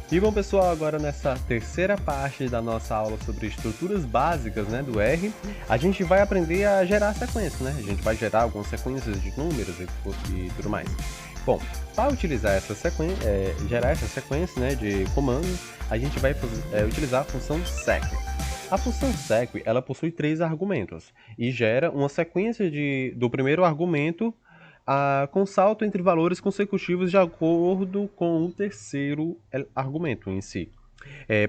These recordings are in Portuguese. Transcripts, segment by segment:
E bom pessoal, agora nessa terceira parte da nossa aula sobre estruturas básicas, né, do R, a gente vai aprender a gerar sequências, né? A gente vai gerar algumas sequências de números e tudo mais. Bom, para utilizar essa sequência, gerar essa sequência, né, de comandos, a gente vai utilizar a função seq. A função seq, ela possui 3 argumentos e gera uma sequência do primeiro argumento com salto entre valores consecutivos de acordo com o terceiro argumento em si.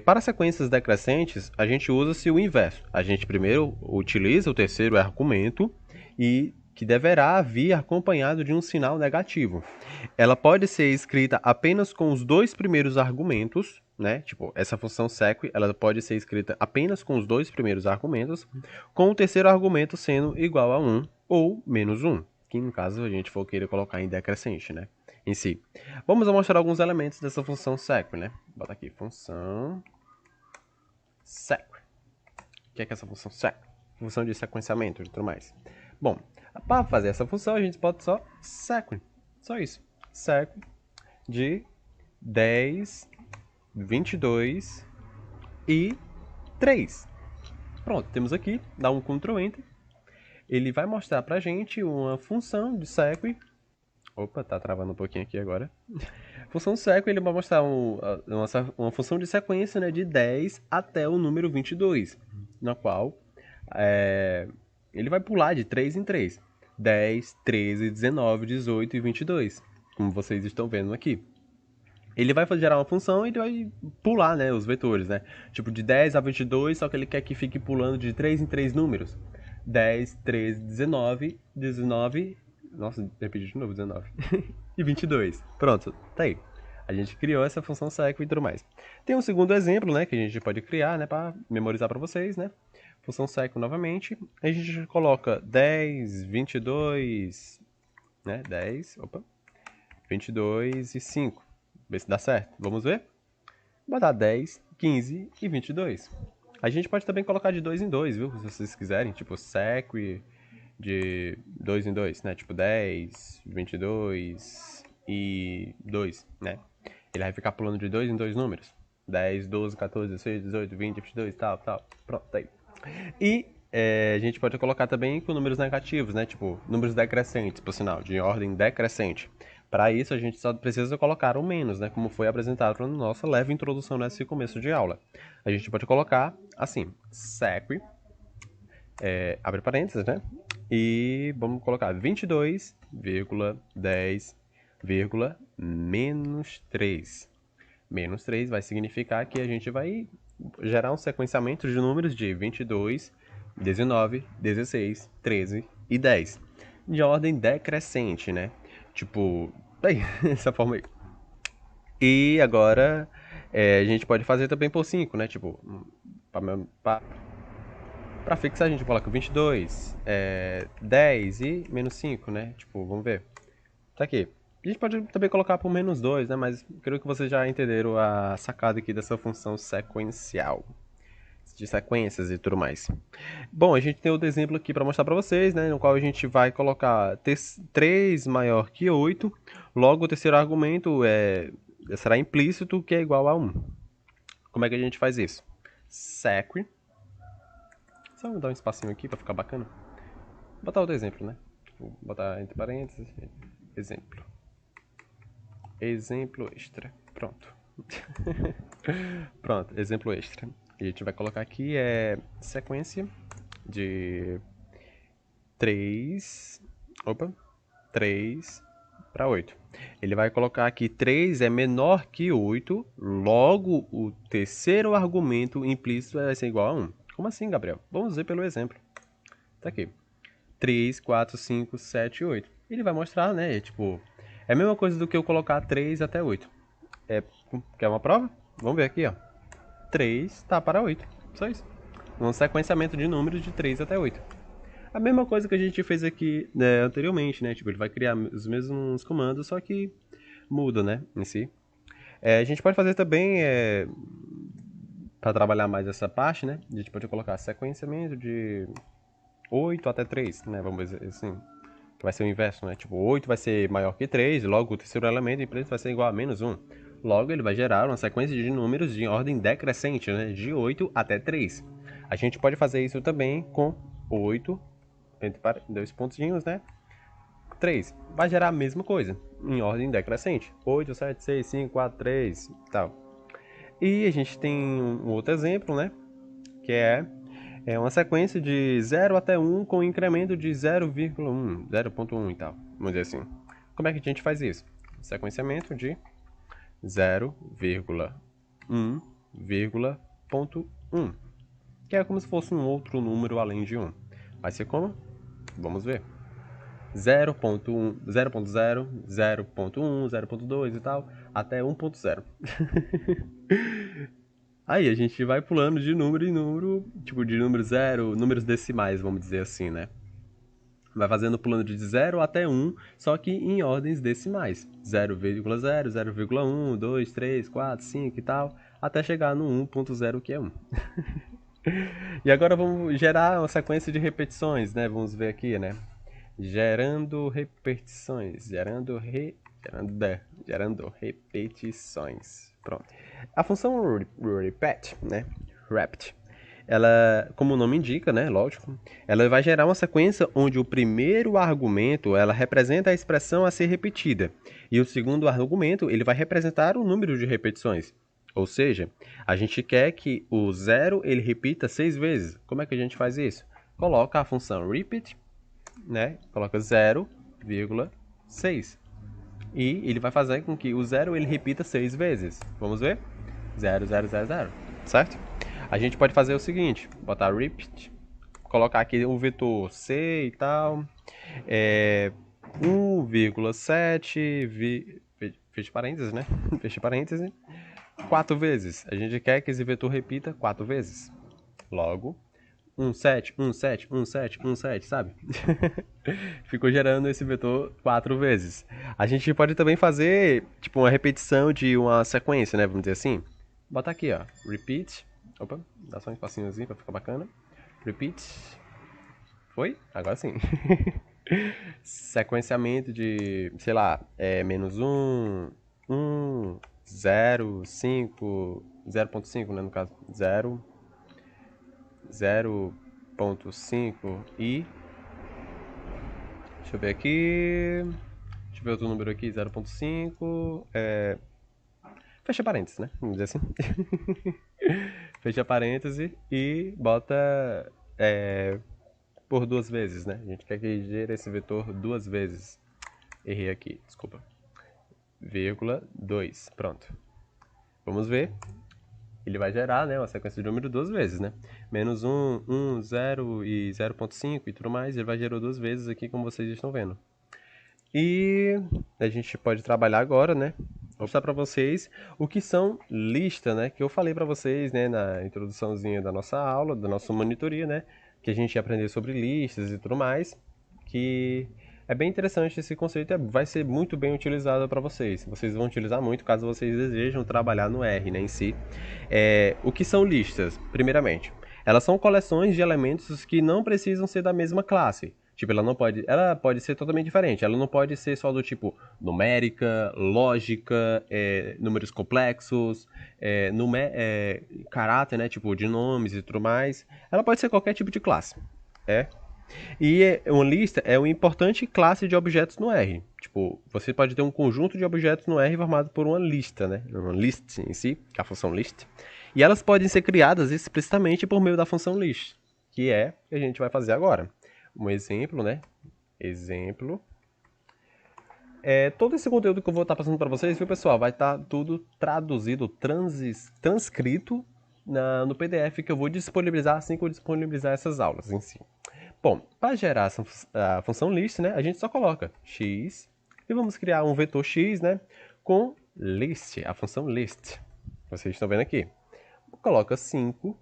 Para sequências decrescentes, a gente usa-se o inverso. A gente primeiro utiliza o terceiro argumento e que deverá vir acompanhado de um sinal negativo. Ela pode ser escrita apenas com os 2 primeiros argumentos, né? Tipo, essa função seq, ela pode ser escrita apenas com os 2 primeiros argumentos, com o terceiro argumento sendo igual a 1 ou menos 1. Que no caso a gente for querer colocar em decrescente, né, em si. Vamos mostrar alguns elementos dessa função seq, né? Bota aqui, função seq. O que é essa função seq? Função de sequenciamento e tudo mais. Bom, para fazer essa função a gente pode só seq, só isso. Seq de 10, 22 e 3. Pronto, temos aqui, dá um Ctrl Enter. Ele vai mostrar pra gente uma função de seq. Opa, tá travando um pouquinho aqui agora. Função seq, ele vai mostrar uma função de sequência, né, de 10 até o número 22, na qual ele vai pular de 3 em 3. 10, 13, 19, 18 e 22, como vocês estão vendo aqui. Ele vai gerar uma função e ele vai pular, né, os vetores, né? Tipo de 10 a 22, só que ele quer que fique pulando de 3 em 3 números. 10, 13, 19, 19... Nossa, repeti de novo, 19. E 22. Pronto, tá aí. A gente criou essa função seq e tudo mais. Tem um segundo exemplo, né, que a gente pode criar, né, para memorizar para vocês, né? Função seq novamente. A gente coloca 10, 22, né, 10, 22 e 5. Ver se dá certo. Vamos ver? Vai dar 10, 15 e 22. A gente pode também colocar de 2 em 2, viu? Se vocês quiserem, tipo seq de 2 em 2, né? Tipo 10, 22 e 2, né? Ele vai ficar pulando de 2 em 2 números. 10, 12, 14, 16, 18, 20, 22, tal. Pronto, tá aí. E a gente pode colocar também com números negativos, né? Tipo, números decrescentes, por sinal, de ordem decrescente. Para isso, a gente só precisa colocar o menos, né? Como foi apresentado na nossa leve introdução nesse começo de aula. A gente pode colocar assim, seq, abre parênteses, né? E vamos colocar 22,10, menos 3. Menos 3 vai significar que a gente vai gerar um sequenciamento de números de 22, 19, 16, 13 e 10. De ordem decrescente, né? Tipo, aí, essa forma aí. E agora a gente pode fazer também por 5, né? Tipo, para fixar a gente coloca 22, 10 e menos 5, né? Tipo, vamos ver. Tá aqui. A gente pode também colocar por menos 2, né? Mas creio que vocês já entenderam a sacada aqui dessa função sequencial. De sequências e tudo mais. Bom, a gente tem outro exemplo aqui para mostrar para vocês, né? No qual a gente vai colocar 3 maior que 8. Logo, o terceiro argumento será implícito, que é igual a 1. Como é que a gente faz isso? Seq. Só dar um espacinho aqui para ficar bacana. Vou botar outro exemplo, né? Vou botar entre parênteses. Exemplo. Exemplo extra. Pronto. Pronto, exemplo extra. E a gente vai colocar aqui sequência de 3 para 8. Ele vai colocar aqui 3 é menor que 8, logo o terceiro argumento implícito vai ser igual a 1. Como assim, Gabriel? Vamos ver pelo exemplo. Tá aqui. 3, 4, 5, 7 e 8. Ele vai mostrar, né? Tipo, é a mesma coisa do que eu colocar 3 até 8. Quer uma prova? Vamos ver aqui, ó. 3 tá para 8. Só isso. Um sequenciamento de números de 3 até 8. A mesma coisa que a gente fez aqui, né, anteriormente, né? Tipo, ele vai criar os mesmos comandos, só que muda, né? Em si. A gente pode fazer também, para trabalhar mais essa parte, né? A gente pode colocar sequenciamento de 8 até 3, né? Vamos dizer assim. Que vai ser o inverso, né? Tipo, 8 vai ser maior que 3, logo o terceiro elemento em preto vai ser igual a menos 1. Logo, ele vai gerar uma sequência de números de ordem decrescente, né? De 8 até 3. A gente pode fazer isso também com 8, entre dois pontinhos, né? 3. Vai gerar a mesma coisa, em ordem decrescente. 8, 7, 6, 5, 4, 3 e tal. E a gente tem um outro exemplo, né? Que é uma sequência de 0 até 1 com incremento de 0,1, 0,1 e tal. Vamos dizer assim. Como é que a gente faz isso? Sequenciamento de 0,1,1, que é como se fosse um outro número além de 1. Vai ser como? Vamos ver. 0.1, 0.0, 0.1, 0.2 e tal, até 1.0. Aí a gente vai pulando de número em número, tipo de número 0, números decimais, vamos dizer assim, né? Vai fazendo pulando de 0 até 1, só que em ordens decimais. 0,0, 0,1, 2, 3, 4, 5 e tal, até chegar no 1.0, que é 1. E agora vamos gerar uma sequência de repetições, né? Vamos ver aqui, né? Gerando repetições, gerando repetições. Pronto. A função repeat, né? Repeat. Ela, como o nome indica, né, lógico, ela vai gerar uma sequência onde o primeiro argumento, ela representa a expressão a ser repetida, e o segundo argumento, ele vai representar o número de repetições. Ou seja, a gente quer que o 0 ele repita 6 vezes. Como é que a gente faz isso? Coloca a função repeat, né? Coloca 0,6. E ele vai fazer com que o 0 ele repita 6 vezes. Vamos ver? 0, 0, 0, 0. Certo? A gente pode fazer o seguinte, botar repeat, colocar aqui um vetor C e tal, 1,7, feche parênteses, né? Feche parênteses, 4 vezes. A gente quer que esse vetor repita 4 vezes. Logo, 1,7, 1,7, 1,7, 1,7, sabe? Ficou gerando esse vetor 4 vezes. A gente pode também fazer, tipo, uma repetição de uma sequência, né? Vamos dizer assim. Botar aqui, ó, repeat. Opa, dá só um espacinhozinho pra ficar bacana. Repeat. Foi? Agora sim. Sequenciamento de, sei lá, menos 1, 0, 5, 0.5, né, no caso. 0, 0.5 e... Deixa eu ver aqui... Deixa eu ver outro número aqui, 0.5... Fecha parênteses, né? Vamos dizer assim. Fecha parêntese e bota por 2 vezes, né? A gente quer que gere esse vetor 2 vezes. Errei aqui, desculpa. Vírgula 2, pronto. Vamos ver. Ele vai gerar, né, uma sequência de número 2 vezes, né? Menos 1, 1, 0 e 0.5 e tudo mais. Ele vai gerar 2 vezes aqui, como vocês estão vendo. E a gente pode trabalhar agora, né? Vou mostrar para vocês o que são listas, né? Que eu falei para vocês, né, na introduçãozinha da nossa aula, da nossa monitoria, né? Que a gente ia aprender sobre listas e tudo mais. Que é bem interessante esse conceito, vai ser muito bem utilizado para vocês. Vocês vão utilizar muito caso vocês desejam trabalhar no R, né, em si. O que são listas? Primeiramente, elas são coleções de elementos que não precisam ser da mesma classe. Tipo, ela pode ser totalmente diferente. Ela não pode ser só do tipo numérica, lógica, números complexos, caráter, né? Tipo, de nomes e tudo mais. Ela pode ser qualquer tipo de classe. E uma lista é uma importante classe de objetos no R. Tipo, você pode ter um conjunto de objetos no R formado por uma lista, né? Uma list em si, que é a função list. E elas podem ser criadas explicitamente por meio da função list, que é o que a gente vai fazer agora. Um exemplo, né? Exemplo. Todo esse conteúdo que eu vou estar passando para vocês, viu, pessoal? Vai estar tudo traduzido, transcrito no PDF que eu vou disponibilizar assim que eu disponibilizar essas aulas em si. Bom, para gerar a função list, né, a gente só coloca x e vamos criar um vetor x, né, com list, a função list. Vocês estão vendo aqui. Coloca 5,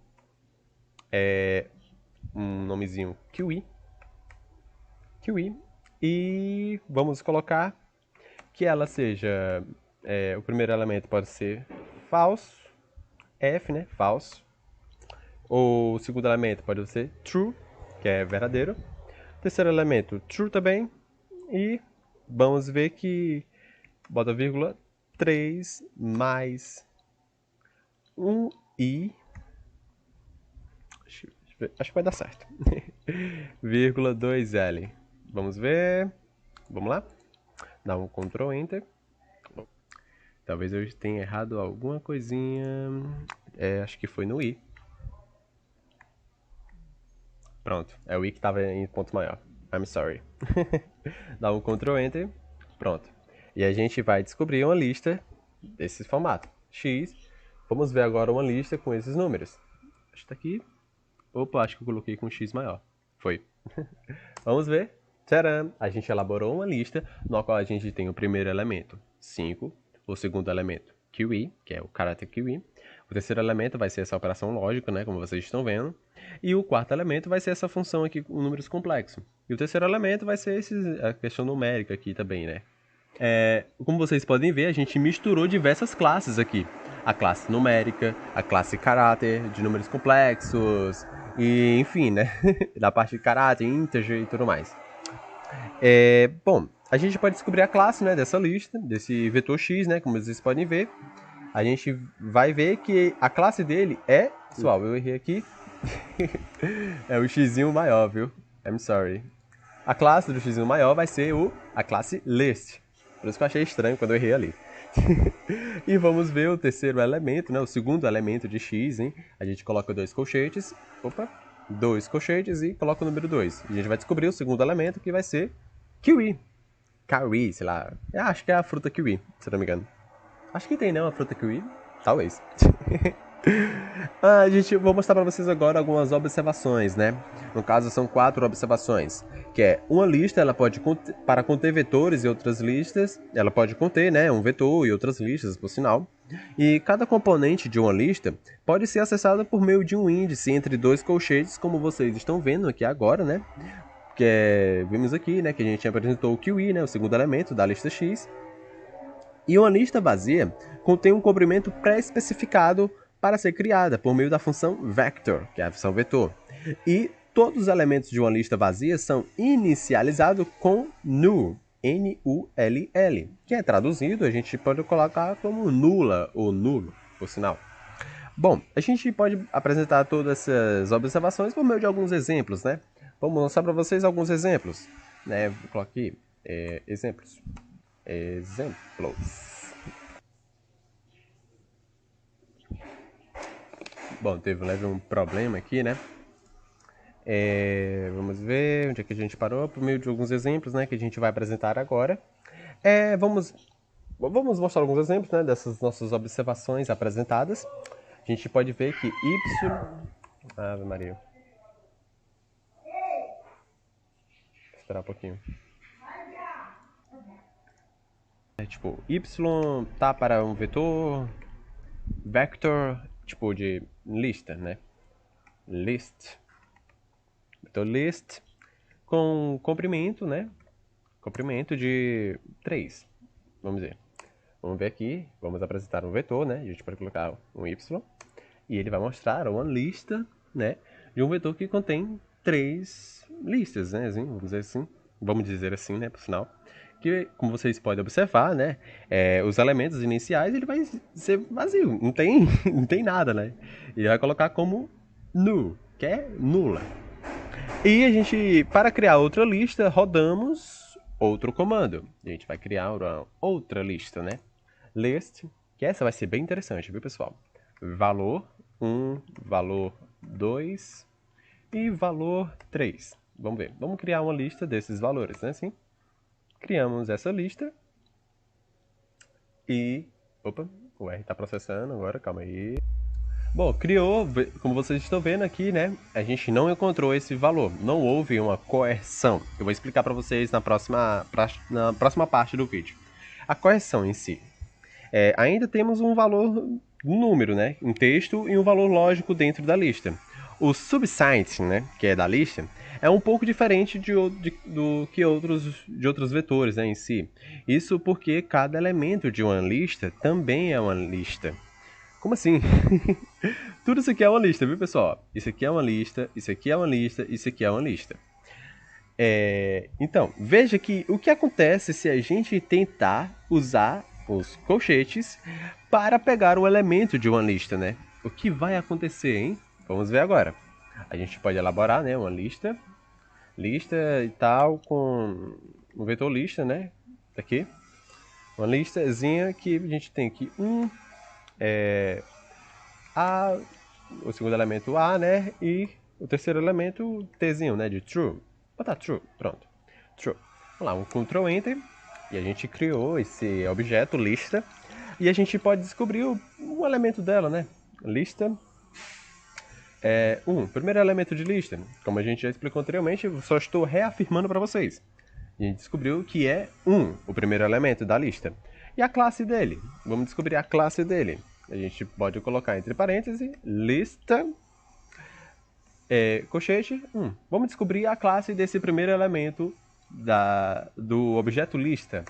um nomezinho QI, e vamos colocar que ela seja, o primeiro elemento pode ser falso, F, né, falso, ou o segundo elemento pode ser true, que é verdadeiro. Terceiro elemento, true também. E vamos ver que bota vírgula 3 mais 1i. Acho que vai dar certo. Vírgula 2L. Vamos ver. Vamos lá? Dá um Ctrl Enter. Talvez eu tenha errado alguma coisinha. Acho que foi no i. Pronto, é o i que estava em ponto maior. I'm sorry. Dá um Ctrl Enter. Pronto. E a gente vai descobrir uma lista desse formato. X. Vamos ver agora uma lista com esses números. Acho que tá aqui. Opa, acho que eu coloquei com X maior. Foi. Vamos ver. Tcharam! A gente elaborou uma lista no qual a gente tem o primeiro elemento, 5. O segundo elemento, QI, que é o caráter QI. O terceiro elemento vai ser essa operação lógica, né, como vocês estão vendo. E o quarto elemento vai ser essa função aqui com números complexos. E o terceiro elemento vai ser a questão numérica aqui também, né. Como vocês podem ver, a gente misturou diversas classes aqui. A classe numérica, a classe caráter, de números complexos, e enfim, né, da parte de caráter, integer e tudo mais. Bom, a gente pode descobrir a classe, né, dessa lista, desse vetor x, né, como vocês podem ver. A gente vai ver que a classe dele é... Pessoal, eu errei aqui. É o xzinho maior, viu? I'm sorry. A classe do xzinho maior vai ser a classe list. Por isso que eu achei estranho quando eu errei ali. E vamos ver o terceiro elemento, né, o segundo elemento de x, hein? A gente coloca dois colchetes. Opa! Dois colchetes e coloca o número 2. E a gente vai descobrir o segundo elemento, que vai ser kiwi. Kiwi, sei lá. Eu acho que é a fruta kiwi, se não me engano. Acho que tem, né? Uma fruta kiwi. Talvez. Vou mostrar para vocês agora algumas observações, né? No caso, são 4 observações. Que é uma lista, ela pode para conter vetores e outras listas. Ela pode conter, né, um vetor e outras listas, por sinal. E cada componente de uma lista pode ser acessado por meio de um índice entre dois colchetes, como vocês estão vendo aqui agora, né? Vimos aqui, né, que a gente apresentou o QI, né, o segundo elemento da lista X. E uma lista vazia contém um comprimento pré-especificado para ser criada por meio da função vector, que é a função vetor. E todos os elementos de uma lista vazia são inicializados com null, N-U-L-L, que é traduzido, a gente pode colocar como nula ou nulo, por sinal. Bom, a gente pode apresentar todas essas observações por meio de alguns exemplos, né? Vamos mostrar para vocês alguns exemplos, né? Vou colocar aqui, exemplos. Bom, teve um problema aqui, né? Vamos ver onde é que a gente parou, por meio de alguns exemplos, né, que a gente vai apresentar agora. Vamos mostrar alguns exemplos, né, dessas nossas observações apresentadas. A gente pode ver que y... Ave Maria. Vou esperar um pouquinho. Tipo, y tá para um vetor vector, tipo de lista, né? List. Então, list com comprimento, né? Comprimento de 3. Vamos ver. Vamos ver aqui. Vamos apresentar um vetor, né? A gente pode colocar um y. E ele vai mostrar uma lista, né? De um vetor que contém 3 listas, né? Assim, vamos dizer assim. Vamos dizer assim, né? Por sinal. Que, como vocês podem observar, né? Os elementos iniciais, ele vai ser vazio. Não tem nada, né? E vai colocar como null, que é nula. E a gente, para criar outra lista, rodamos outro comando. A gente vai criar uma outra lista, né? List, que essa vai ser bem interessante, viu, pessoal? Valor 1, valor 2 e valor 3. Vamos ver. Vamos criar uma lista desses valores, né? Assim. Criamos essa lista. E... Opa, o R está processando agora, calma aí. Bom, criou, como vocês estão vendo aqui, né? A gente não encontrou esse valor, não houve uma coerção. Eu vou explicar para vocês na próxima parte do vídeo. A coerção em si. Ainda temos um valor, um número, né? Um texto e um valor lógico dentro da lista. O subset, né? Que é da lista, é um pouco diferente de outros vetores, né, em si. Isso porque cada elemento de uma lista também é uma lista. Como assim? Tudo isso aqui é uma lista, viu, pessoal? Isso aqui é uma lista, isso aqui é uma lista, isso aqui é uma lista. Então, veja que o que acontece se a gente tentar usar os colchetes para pegar um elemento de uma lista, né? O que vai acontecer, hein? Vamos ver agora. A gente pode elaborar, né, uma lista e tal com um vetor lista, né? Aqui. Uma listazinha que a gente tem aqui A, o segundo elemento A, né? E o terceiro elemento Tzinho, né? De true. Vou botar true, pronto. True. Vamos lá, um Ctrl Enter. E a gente criou esse objeto, lista. E a gente pode descobrir o elemento dela, né? Lista. Primeiro elemento de lista. Como a gente já explicou anteriormente, eu só estou reafirmando para vocês. A gente descobriu que é o primeiro elemento da lista. E a classe dele? Vamos descobrir a classe dele. A gente pode colocar entre parênteses, lista, colchete, 1. Vamos descobrir a classe desse primeiro elemento do objeto lista.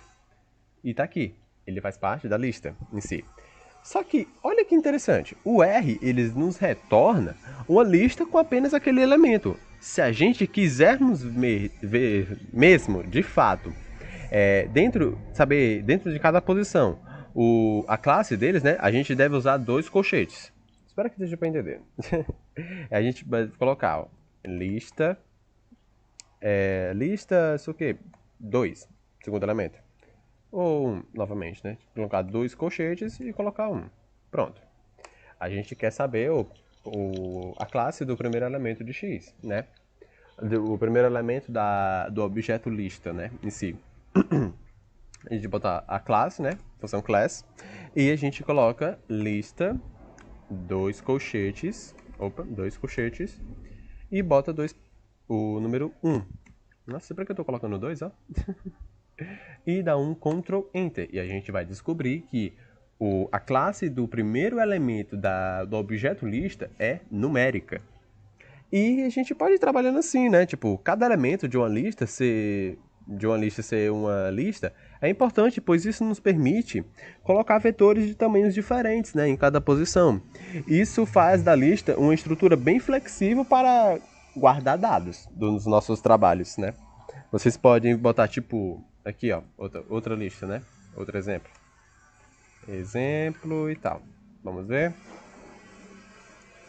E tá aqui. Ele faz parte da lista em si. Só que, olha que interessante. O R, ele nos retorna uma lista com apenas aquele elemento. Se a gente quisermos ver mesmo, de fato, dentro de cada posição, a classe deles, né? A gente deve usar 2 colchetes. Espero que seja para entender. A gente vai colocar, ó, lista, isso aqui, 2, segundo elemento. Ou 1, novamente, né? Colocar 2 colchetes e colocar 1. Pronto. A gente quer saber a classe do primeiro elemento de X, né? O primeiro elemento do objeto lista, né? Em si. A gente botar a classe, né? Função class. E a gente coloca lista, 2 colchetes. Opa, 2 colchetes. E bota o número 1. Nossa, por que eu tô colocando 2, ó? E dá um Ctrl Enter. E a gente vai descobrir que a classe do primeiro elemento do objeto lista é numérica. E a gente pode ir trabalhando assim, né? Tipo, cada elemento de uma lista ser uma lista é importante, pois isso nos permite colocar vetores de tamanhos diferentes, né, em cada posição. Isso faz da lista uma estrutura bem flexível para guardar dados dos nossos trabalhos, né? Vocês podem botar, tipo, aqui, ó, outra lista, né? Outro exemplo. Exemplo e tal. Vamos ver.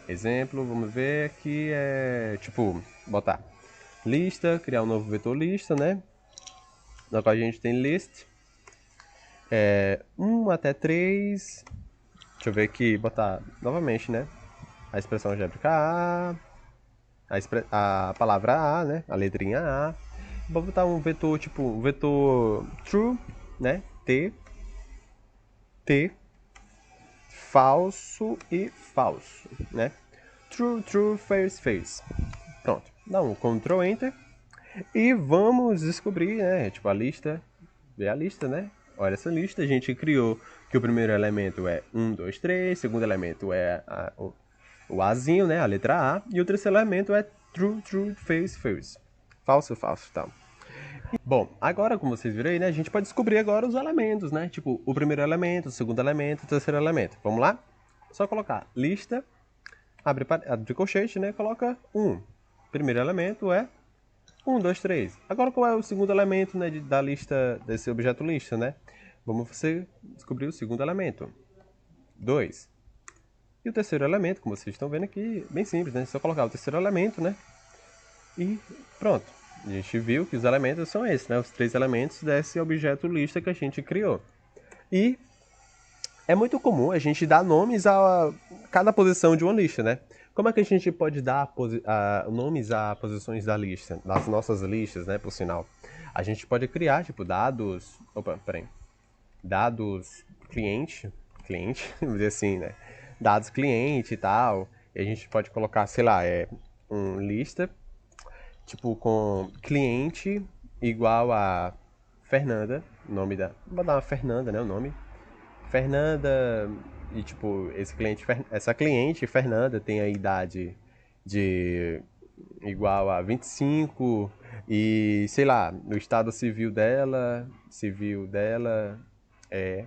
Exemplo, vamos ver aqui, tipo, botar lista, criar um novo vetor lista, né? Na qual a gente tem list, 1 até 3, deixa eu ver aqui, botar novamente, né? A expressão algébrica A, a palavra A, né? A letrinha A. Vou botar um vetor, tipo, um vetor true, né? T, falso e falso, né? True, true, false, false. Pronto, dá um Ctrl Enter e vamos descobrir, né? Tipo, ver a lista, né? Olha essa lista, a gente criou que o primeiro elemento é 1, 2, 3, o segundo elemento é o Azinho, né? A letra A, e o terceiro elemento é true, true, false, false. Falso, falso, tal. Bom, agora, como vocês viram aí, né, a gente pode descobrir agora os elementos, né? Tipo, o primeiro elemento, o segundo elemento, o terceiro elemento. Vamos lá? Só colocar lista, abre colchete, né? Coloca 1. Primeiro elemento é 1, 2, 3. Agora, qual é o segundo elemento, né, da lista, desse objeto lista, né? Vamos descobrir o segundo elemento. 2. E o terceiro elemento, como vocês estão vendo aqui, bem simples, né? Só colocar o terceiro elemento, né? E pronto. A gente viu que os elementos são esses, né? Os 3 elementos desse objeto lista que a gente criou. E é muito comum a gente dar nomes a cada posição de uma lista, né? Como é que a gente pode dar nomes a posições da lista, das nossas listas, né, por sinal? A gente pode criar, tipo, dados cliente, vamos dizer assim, né? Dados cliente e tal. E a gente pode colocar, sei lá, lista, tipo, com cliente igual a Fernanda, vou dar uma Fernanda, né, o nome. Fernanda, e tipo, essa cliente, Fernanda, tem a idade de igual a 25 e, sei lá, no estado civil dela é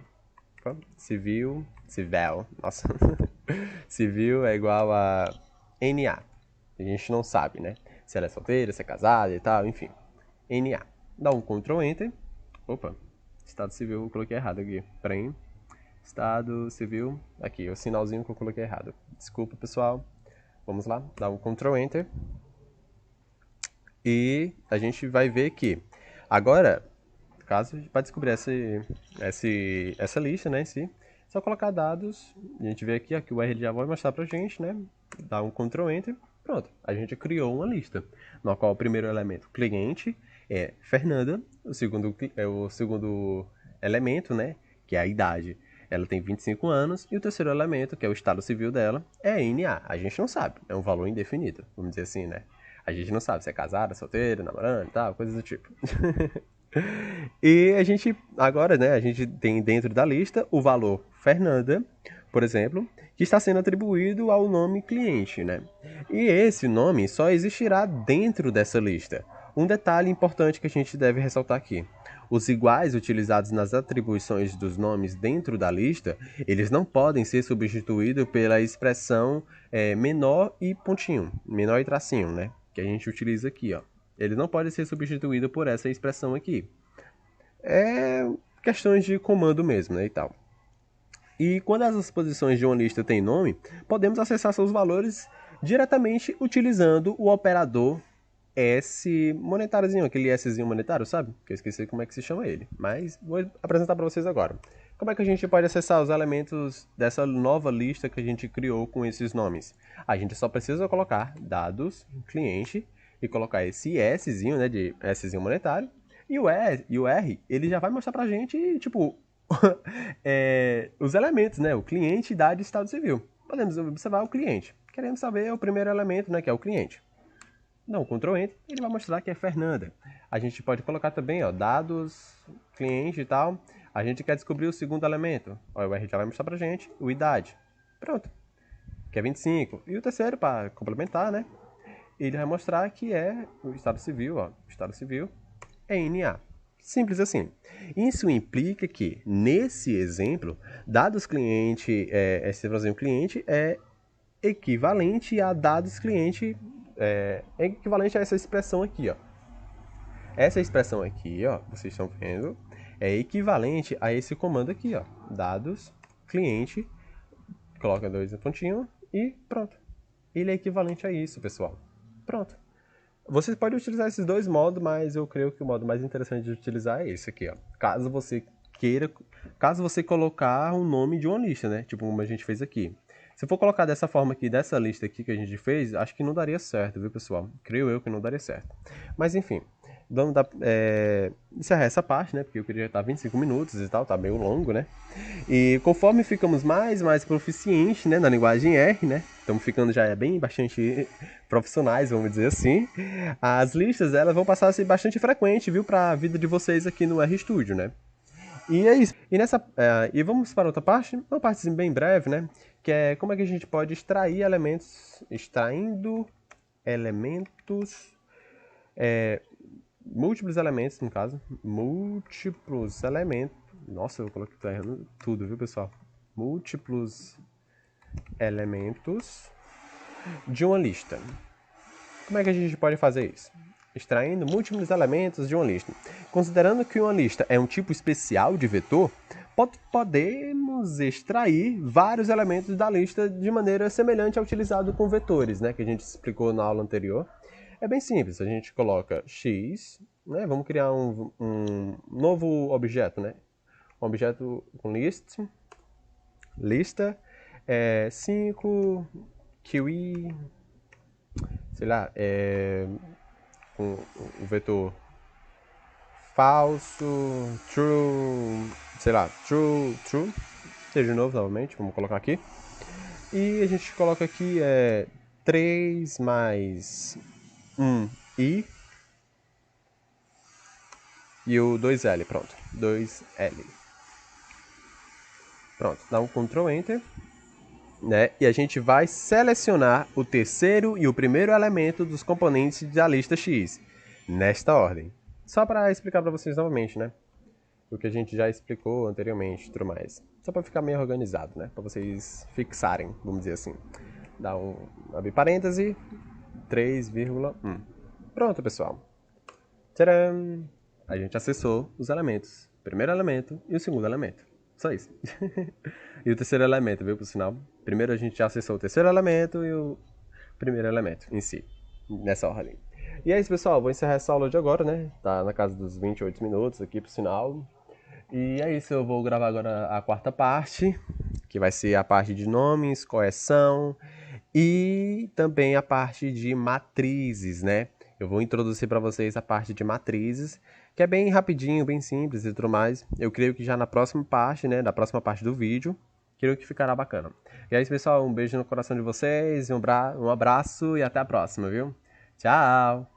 civil, nossa, Civil é igual a NA. A gente não sabe, né? Se ela é solteira, se é casada e tal, enfim. NA. Dá um Ctrl Enter. Opa, Estado Civil eu coloquei errado aqui. Peraí. Estado Civil. Aqui, o sinalzinho que eu coloquei errado. Desculpa, pessoal. Vamos lá, dá um Ctrl Enter. E a gente vai ver que agora, caso a gente vai descobrir essa lista, né, em si, só colocar dados, a gente vê aqui, ó, que o R já vai mostrar pra gente, né, dá um Ctrl Enter, pronto, a gente criou uma lista, no qual o primeiro elemento, cliente, é Fernanda, o segundo elemento, né, que é a idade, ela tem 25 anos, e o terceiro elemento, que é o estado civil dela, é NA, a gente não sabe, é um valor indefinido, vamos dizer assim, né. A gente não sabe se é casada, solteira, namorando e tal, coisas do tipo. E a gente, agora, né, a gente tem dentro da lista o valor Fernanda, por exemplo, que está sendo atribuído ao nome cliente, né? E esse nome só existirá dentro dessa lista. Um detalhe importante que a gente deve ressaltar aqui. Os iguais utilizados nas atribuições dos nomes dentro da lista, eles não podem ser substituídos pela expressão menor e pontinho, menor e tracinho, né? Que a gente utiliza aqui, ó. Ele não pode ser substituído por essa expressão aqui. É questões de comando mesmo, né, e tal. E quando as posições de uma lista têm nome, podemos acessar seus valores diretamente utilizando o operador S monetáriozinho, aquele Szinho monetário, sabe? Que eu esqueci como é que se chama ele, mas vou apresentar para vocês agora. Como é que a gente pode acessar os elementos dessa nova lista que a gente criou com esses nomes? A gente só precisa colocar dados, cliente, e colocar esse Szinho, né, de Szinho monetário, e o R, ele já vai mostrar pra gente, tipo, os elementos, né, o cliente, idade e estado civil. Podemos observar o cliente. Queremos saber o primeiro elemento, né, que é o cliente. Não, Ctrl Enter, ele vai mostrar que é Fernanda. A gente pode colocar também, ó, dados, cliente e tal. A gente quer descobrir o segundo elemento. Ó, o R já vai mostrar pra gente o idade. Pronto. Que é 25. E o terceiro, para complementar, né? Ele vai mostrar que é o estado civil, ó. O estado civil é NA. Simples assim. Isso implica que, nesse exemplo, dados cliente, esse cliente é equivalente a dados cliente, é equivalente a essa expressão aqui, ó. Essa expressão aqui, ó, vocês estão vendo, é equivalente a esse comando aqui, ó. Dados cliente, coloca dois pontinhos e pronto. Ele é equivalente a isso, pessoal. Pronto. Você pode utilizar esses dois modos, mas eu creio que o modo mais interessante de utilizar é esse aqui, ó. Caso você colocar o nome de uma lista, né? Tipo como a gente fez aqui. Se for colocar dessa forma aqui, dessa lista aqui que a gente fez, acho que não daria certo, viu, pessoal? Creio eu que não daria certo. Mas, enfim, vamos encerrar essa parte, né? Porque eu queria estar 25 minutos e tal, tá meio longo, né? E conforme ficamos mais proficientes, né, na linguagem R, né? Estamos ficando já bastante profissionais, vamos dizer assim. As listas, elas vão passar a ser bastante frequentes, viu, para a vida de vocês aqui no RStudio, né? E é isso. E vamos para outra parte, uma parte bem breve, né? Que é como é que a gente pode extrair elementos, múltiplos elementos, no caso, múltiplos elementos, nossa, eu coloquei errando tudo, viu, pessoal? Múltiplos elementos de uma lista. Como é que a gente pode fazer isso? Extraindo múltiplos elementos de uma lista. Considerando que uma lista é um tipo especial de vetor, podemos extrair vários elementos da lista de maneira semelhante ao utilizado com vetores, né, que a gente explicou na aula anterior. É bem simples, a gente coloca x, né, vamos criar um novo objeto, né, um objeto com lista, 5, QI, sei lá, com o vetor falso, true, sei lá, true, seja de novo, novamente, vamos colocar aqui. E a gente coloca aqui 3 mais 1i e o 2L, pronto, 2L. Pronto, dá um Ctrl Enter, né? E a gente vai selecionar o terceiro e o primeiro elemento dos componentes da lista X, nesta ordem. Só para explicar para vocês novamente, né? o que a gente já explicou anteriormente e tudo mais. Só para ficar meio organizado, né? Para vocês fixarem, vamos dizer assim. Dá abre parêntese, 3,1. Pronto, pessoal. Tcharam! A gente acessou os elementos. O primeiro elemento e o segundo elemento. Só isso. E o terceiro elemento, viu, por sinal? Primeiro a gente já acessou o terceiro elemento e o primeiro elemento em si. Nessa ordem. E é isso, pessoal. Vou encerrar essa aula de agora, né? Tá na casa dos 28 minutos aqui, por sinal. E é isso, eu vou gravar agora a quarta parte, que vai ser a parte de nomes, correção e também a parte de matrizes, né? Eu vou introduzir para vocês a parte de matrizes, que é bem rapidinho, bem simples e tudo mais. Eu creio que já na próxima parte, né, da próxima parte do vídeo, creio que ficará bacana. E é isso, pessoal, um beijo no coração de vocês, um abraço e até a próxima, viu? Tchau!